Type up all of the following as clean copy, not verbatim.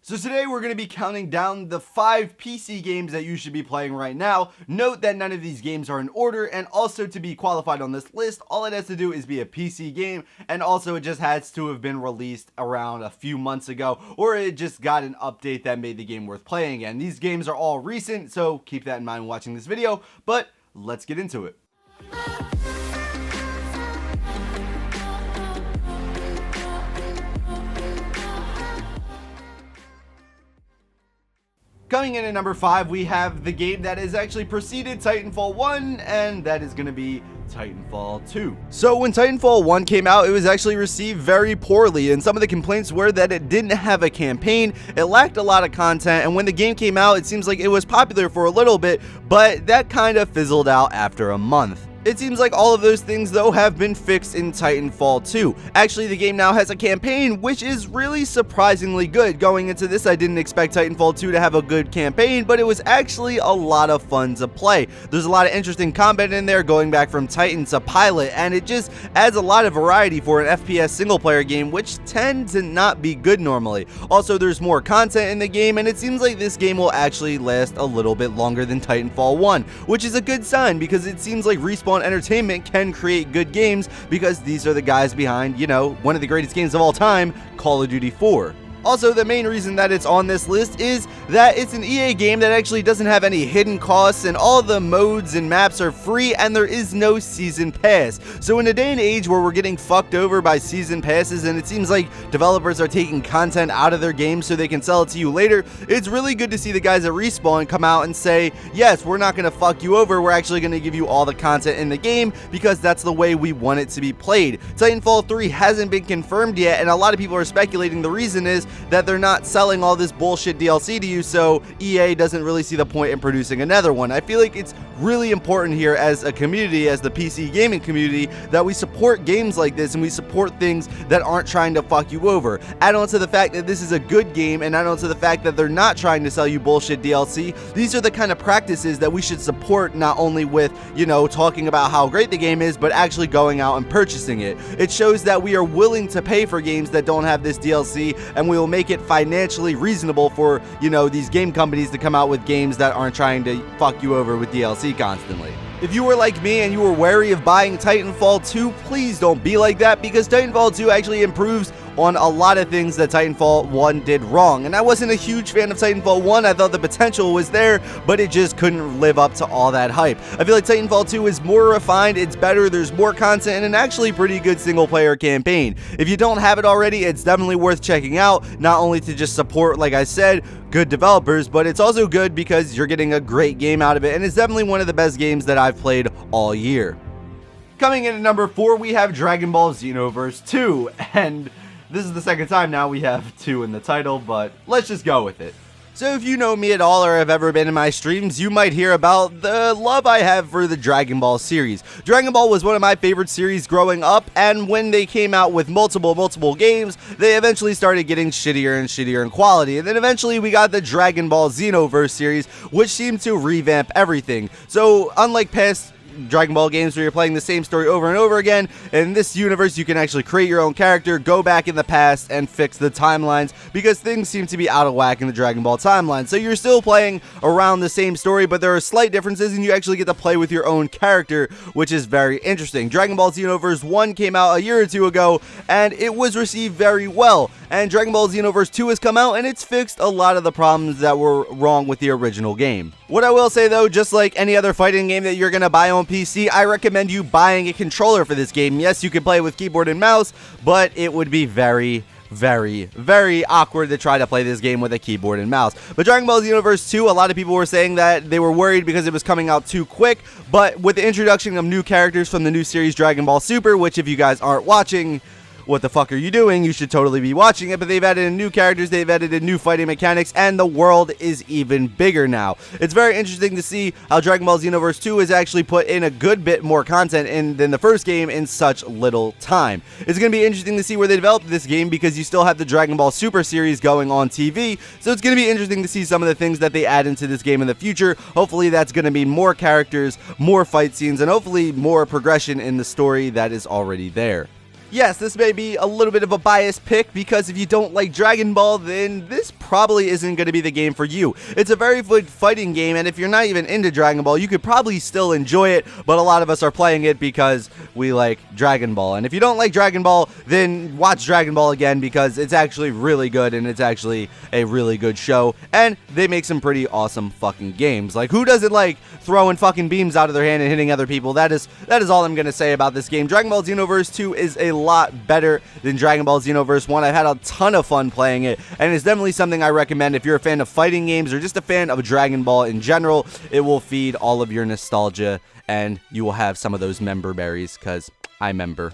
So today we're going to be counting down the 5 PC games that you should be playing right now. Note that none of these games are in order, and also to be qualified on this list, all it has to do is be a PC game, and also it just has to have been released around a few months ago, or it just got an update that made the game worth playing again. These games are all recent, so keep that in mind when watching this video, but let's get into it. Coming in at number 5, we have the game that has actually preceded Titanfall 1, and that is going to be Titanfall 2. So when Titanfall 1 came out, it was actually received very poorly, and some of the complaints were that it didn't have a campaign, it lacked a lot of content, and when the game came out, it seems like it was popular for a little bit, but that kind of fizzled out after a month. It seems like all of those things, though, have been fixed in Titanfall 2. Actually, the game now has a campaign, which is really surprisingly good. Going into this, I didn't expect Titanfall 2 to have a good campaign, but it was actually a lot of fun to play. There's a lot of interesting combat in there, going back from Titan to Pilot, and it just adds a lot of variety for an FPS single-player game, which tend to not be good normally. Also, there's more content in the game, and it seems like this game will actually last a little bit longer than Titanfall 1, which is a good sign, because it seems like Respawn Entertainment can create good games, because these are the guys behind, one of the greatest games of all time, Call of Duty 4. Also, the main reason that it's on this list is that it's an EA game that actually doesn't have any hidden costs, and all the modes and maps are free, and there is no season pass. So in a day and age where we're getting fucked over by season passes, and it seems like developers are taking content out of their games so they can sell it to you later, it's really good to see the guys at Respawn come out and say, yes, we're not going to fuck you over, we're actually going to give you all the content in the game, because that's the way we want it to be played. Titanfall 3 hasn't been confirmed yet, and a lot of people are speculating the reason is that they're not selling all this bullshit DLC to you, so EA doesn't really see the point in producing another one. I feel like it's really important here as a community, as the PC gaming community, that we support games like this and we support things that aren't trying to fuck you over. Add on to the fact that this is a good game, and add on to the fact that they're not trying to sell you bullshit DLC. These are the kind of practices that we should support, not only with, talking about how great the game is, but actually going out and purchasing it. It shows that we are willing to pay for games that don't have this DLC, and we will make it financially reasonable for, these game companies to come out with games that aren't trying to fuck you over with DLC constantly. If you were like me and you were wary of buying Titanfall 2, please don't be like that, because Titanfall 2 actually improves on a lot of things that Titanfall 1 did wrong. And I wasn't a huge fan of Titanfall 1, I thought the potential was there, but it just couldn't live up to all that hype. I feel like Titanfall 2 is more refined, it's better, there's more content, and an actually pretty good single player campaign. If you don't have it already, it's definitely worth checking out, not only to just support, like I said, good developers, but it's also good because you're getting a great game out of it, and it's definitely one of the best games that I've played all year. Coming in at number 4, we have Dragon Ball Xenoverse 2, and this is the second time now we have 2 in the title, but let's just go with it. So if you know me at all or have ever been in my streams, you might hear about the love I have for the Dragon Ball series. Dragon Ball was one of my favorite series growing up, and when they came out with multiple games, they eventually started getting shittier and shittier in quality, and then eventually we got the Dragon Ball Xenoverse series, which seemed to revamp everything. So unlike past Dragon Ball games where you're playing the same story over and over again, in this universe you can actually create your own character, go back in the past, and fix the timelines, because things seem to be out of whack in the Dragon Ball timeline. So you're still playing around the same story, but there are slight differences, and you actually get to play with your own character, which is very interesting. Dragon Ball Xenoverse 1 came out a year or two ago, and it was received very well. And Dragon Ball Xenoverse 2 has come out, and it's fixed a lot of the problems that were wrong with the original game. What I will say though, just like any other fighting game that you're going to buy on PC, I recommend you buying a controller for this game. Yes, you can play with keyboard and mouse, but it would be very awkward to try to play this game with a keyboard and mouse. But Dragon Ball Xenoverse 2, a lot of people were saying that they were worried because it was coming out too quick, but with the introduction of new characters from the new series Dragon Ball Super, which if you guys aren't watching, what the fuck are you doing? You should totally be watching it, but they've added in new characters, they've added in new fighting mechanics, and the world is even bigger now. It's very interesting to see how Dragon Ball Xenoverse 2 has actually put in a good bit more content than the first game in such little time. It's going to be interesting to see where they develop this game, because you still have the Dragon Ball Super series going on TV, so it's going to be interesting to see some of the things that they add into this game in the future. Hopefully that's going to mean more characters, more fight scenes, and hopefully more progression in the story that is already there. Yes, this may be a little bit of a biased pick because if you don't like Dragon Ball, then this probably isn't going to be the game for you. It's a very good fighting game, and if you're not even into Dragon Ball, you could probably still enjoy it, but a lot of us are playing it because we like Dragon Ball. And if you don't like Dragon Ball, then watch Dragon Ball again because it's actually really good, and it's actually a really good show, and they make some pretty awesome fucking games. Like, who doesn't like throwing fucking beams out of their hand and hitting other people? That is all I'm going to say about this game. Dragon Ball Xenoverse 2 is a lot better than Dragon Ball Xenoverse 1. I've had a ton of fun playing it, and it's definitely something I recommend if you're a fan of fighting games or just a fan of Dragon Ball in general. It will feed all of your nostalgia, and you will have some of those member berries, because I member.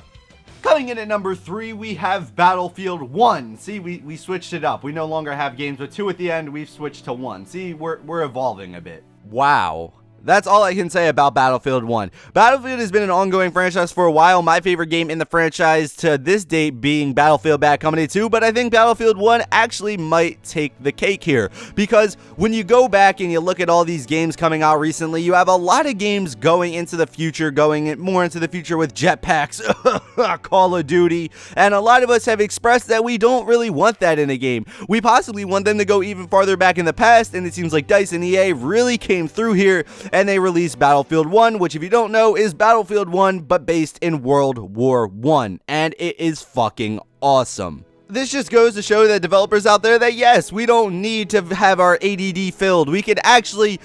Coming in at number 3, we have Battlefield 1. See, we switched it up. We no longer have games with 2 at the end. We've switched to 1. See, we're evolving a bit. Wow. That's all I can say about Battlefield 1. Battlefield has been an ongoing franchise for a while. My favorite game in the franchise to this date being Battlefield Bad Company 2, but I think Battlefield 1 actually might take the cake here. Because when you go back and you look at all these games coming out recently, you have a lot of games going into the future, going more into the future with jetpacks, Call of Duty, and a lot of us have expressed that we don't really want that in a game. We possibly want them to go even farther back in the past, and it seems like DICE and EA really came through here, and they released Battlefield 1, which if you don't know is Battlefield 1 but based in World War I, and it is fucking awesome. This just goes to show the developers out there that yes, we don't need to have our ADD filled. We can actually,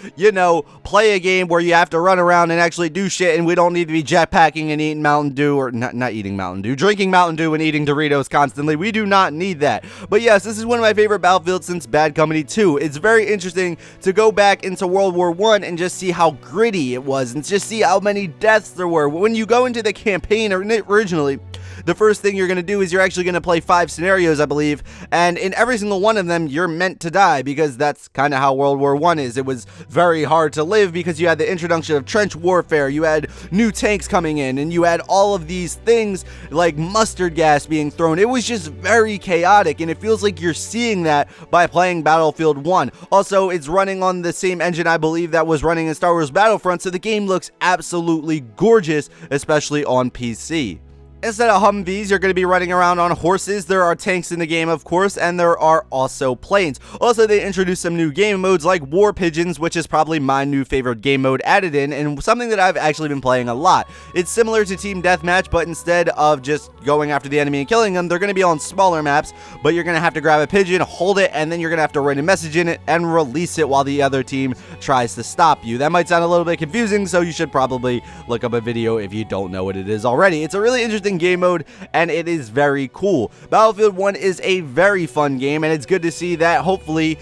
play a game where you have to run around and actually do shit, and we don't need to be jetpacking and eating Mountain Dew, or not eating Mountain Dew, drinking Mountain Dew and eating Doritos constantly. We do not need that. But yes, this is one of my favorite Battlefields since Bad Company 2. It's very interesting to go back into World War I and just see how gritty it was, and just see how many deaths there were. When you go into the campaign originally, the first thing you're going to do is you're actually going to play 5 scenarios, I believe, and in every single one of them, you're meant to die, because that's kind of how World War I is. It was very hard to live because you had the introduction of trench warfare, you had new tanks coming in, and you had all of these things like mustard gas being thrown. It was just very chaotic, and it feels like you're seeing that by playing Battlefield 1. Also, it's running on the same engine, I believe, that was running in Star Wars Battlefront, so the game looks absolutely gorgeous, especially on PC. Instead of Humvees, you're going to be running around on horses. There are tanks in the game, of course, and there are also planes. Also, they introduced some new game modes like War Pigeons, which is probably my new favorite game mode added in, and something that I've actually been playing a lot. It's similar to Team Deathmatch, but instead of just going after the enemy and killing them, they're going to be on smaller maps, but you're going to have to grab a pigeon, hold it, and then you're going to have to write a message in it and release it while the other team tries to stop you. That might sound a little bit confusing, so you should probably look up a video if you don't know what it is already. It's a really interesting game mode, and it is very cool. Battlefield 1 is a very fun game, and it's good to see that hopefully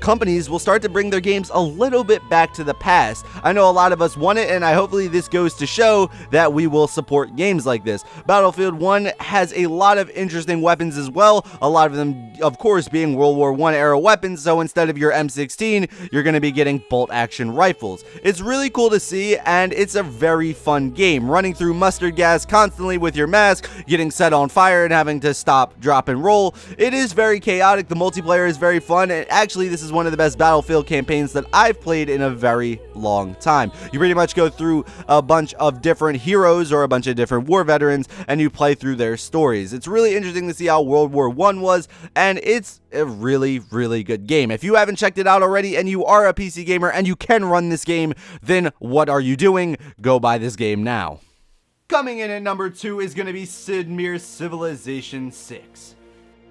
companies will start to bring their games a little bit back to the past. I know a lot of us want it, and hopefully this goes to show that we will support games like this. Battlefield 1 has a lot of interesting weapons as well, a lot of them, of course, being World War I era weapons, so instead of your M16, you're going to be getting bolt-action rifles. It's really cool to see, and it's a very fun game, running through mustard gas constantly with your mask, getting set on fire and having to stop, drop, and roll. It is very chaotic. The multiplayer is very fun, and actually this is one of the best Battlefield campaigns that I've played in a very long time. You pretty much go through a bunch of different heroes or a bunch of different war veterans, and you play through their stories. It's really interesting to see how World War I was, and it's a really, really good game. If you haven't checked it out already and you are a PC gamer and you can run this game, then what are you doing? Go buy this game now. Coming in at number 2 is going to be Sid Meier's Civilization 6.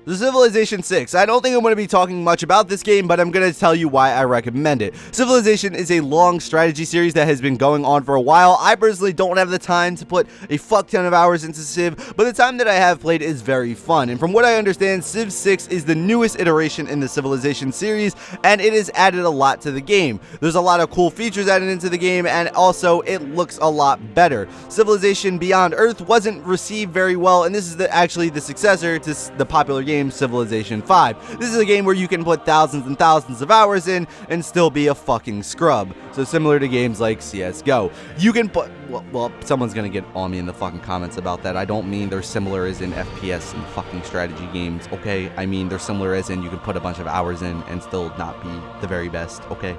The Civilization 6. I don't think I'm going to be talking much about this game, but I'm going to tell you why I recommend it. Civilization is a long strategy series that has been going on for a while. I personally don't have the time to put a fuck ton of hours into Civ, but the time that I have played is very fun. And from what I understand, Civ 6 is the newest iteration in the Civilization series, and it has added a lot to the game. There's a lot of cool features added into the game, and also it looks a lot better. Civilization Beyond Earth wasn't received very well, and this is actually the successor to the popular game Civilization 5. This is a game where you can put thousands and thousands of hours in and still be a fucking scrub. So similar to games like CSGO. You can put, well, someone's gonna get on me in the fucking comments about that. I don't mean they're similar as in FPS and fucking strategy games, okay? I mean they're similar as in you can put a bunch of hours in and still not be the very best, okay?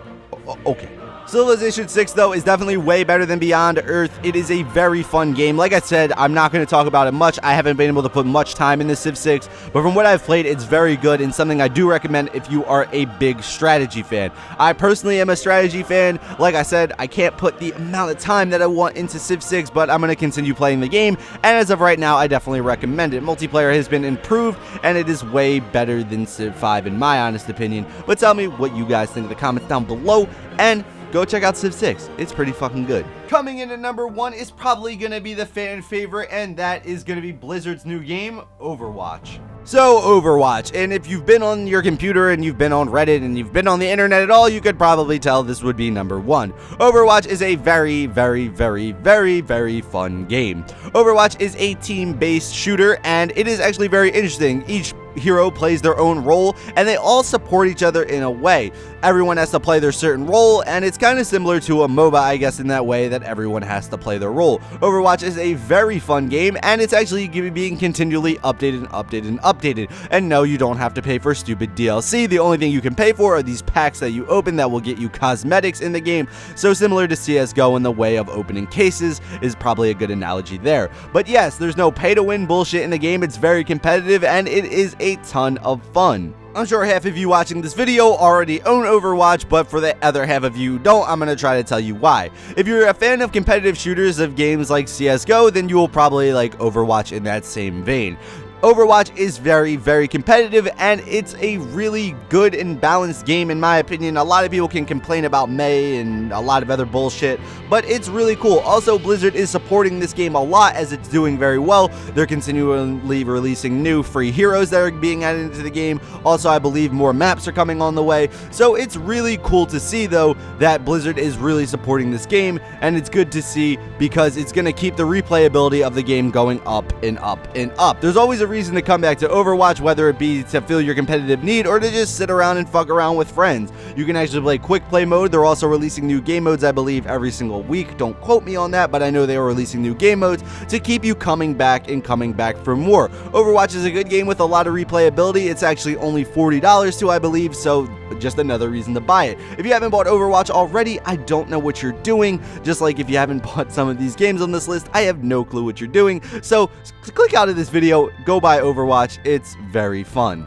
Okay. Civilization 6, though, is definitely way better than Beyond Earth. It is a very fun game. Like I said, I'm not going to talk about it much. I haven't been able to put much time into Civ 6, but from what I've played, it's very good and something I do recommend if you are a big strategy fan. I personally am a strategy fan. Like I said, I can't put the amount of time that I want into Civ 6, but I'm going to continue playing the game, and as of right now, I definitely recommend it. Multiplayer has been improved, and it is way better than Civ 5 in my honest opinion. But tell me what you guys think in the comments down below, and go check out Civ 6. It's pretty fucking good. Coming in at number 1 is probably going to be the fan favorite, and that is going to be Blizzard's new game, Overwatch. So, Overwatch, and if you've been on your computer and you've been on Reddit and you've been on the internet at all, you could probably tell this would be number 1. Overwatch is a very, very, very, very, very fun game. Overwatch is a team-based shooter, and it is actually very interesting. Each hero plays their own role, and they all support each other in a way. Everyone has to play their certain role, and it's kind of similar to a MOBA, I guess, in that way that everyone has to play their role. Overwatch is a very fun game, and it's actually being continually updated and updated and updated. And no, you don't have to pay for stupid DLC. The only thing you can pay for are these packs that you open that will get you cosmetics in the game. So similar to CSGO in the way of opening cases is probably a good analogy there. But yes, there's no pay-to-win bullshit in the game. It's very competitive, and it is a ton of fun. I'm sure half of you watching this video already own Overwatch, but for the other half of you who don't, I'm going to try to tell you why. If you're a fan of competitive shooters of games like CSGO, then you will probably like Overwatch in that same vein. Overwatch is very, very competitive, and it's a really good and balanced game in my opinion. A lot of people can complain about May and a lot of other bullshit, but it's really cool. Also, Blizzard is supporting this game a lot as it's doing very well. They're continually releasing new free heroes that are being added into the game. Also, I believe more maps are coming on the way. So it's really cool to see, though, that Blizzard is really supporting this game, and it's good to see because it's going to keep the replayability of the game going up and up and up. There's always a reason to come back to Overwatch, whether it be to fill your competitive need or to just sit around and fuck around with friends. You can actually play quick play mode. They're also releasing new game modes, I believe, every single week. Don't quote me on that, but I know they are releasing new game modes to keep you coming back and coming back for more. Overwatch is a good game with a lot of replayability. It's actually only $40 to, I believe, so just another reason to buy it. If you haven't bought Overwatch already, I don't know what you're doing. Just like if you haven't bought some of these games on this list, I have no clue what you're doing. So click out of this video, go buy Overwatch. It's very fun.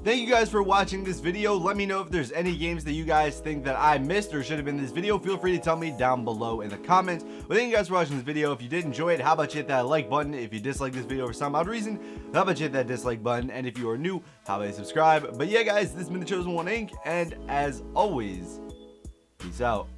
Thank you guys for watching this video. Let me know if there's any games that you guys think that I missed or should have been in this video. Feel free to tell me down below in the comments. But thank you guys for watching this video. If you did enjoy it, how about you hit that like button? If you disliked this video for some odd reason, how about you hit that dislike button? And if you are new, how about you subscribe? But yeah, guys, this has been The Chosen One Inc. And as always, peace out.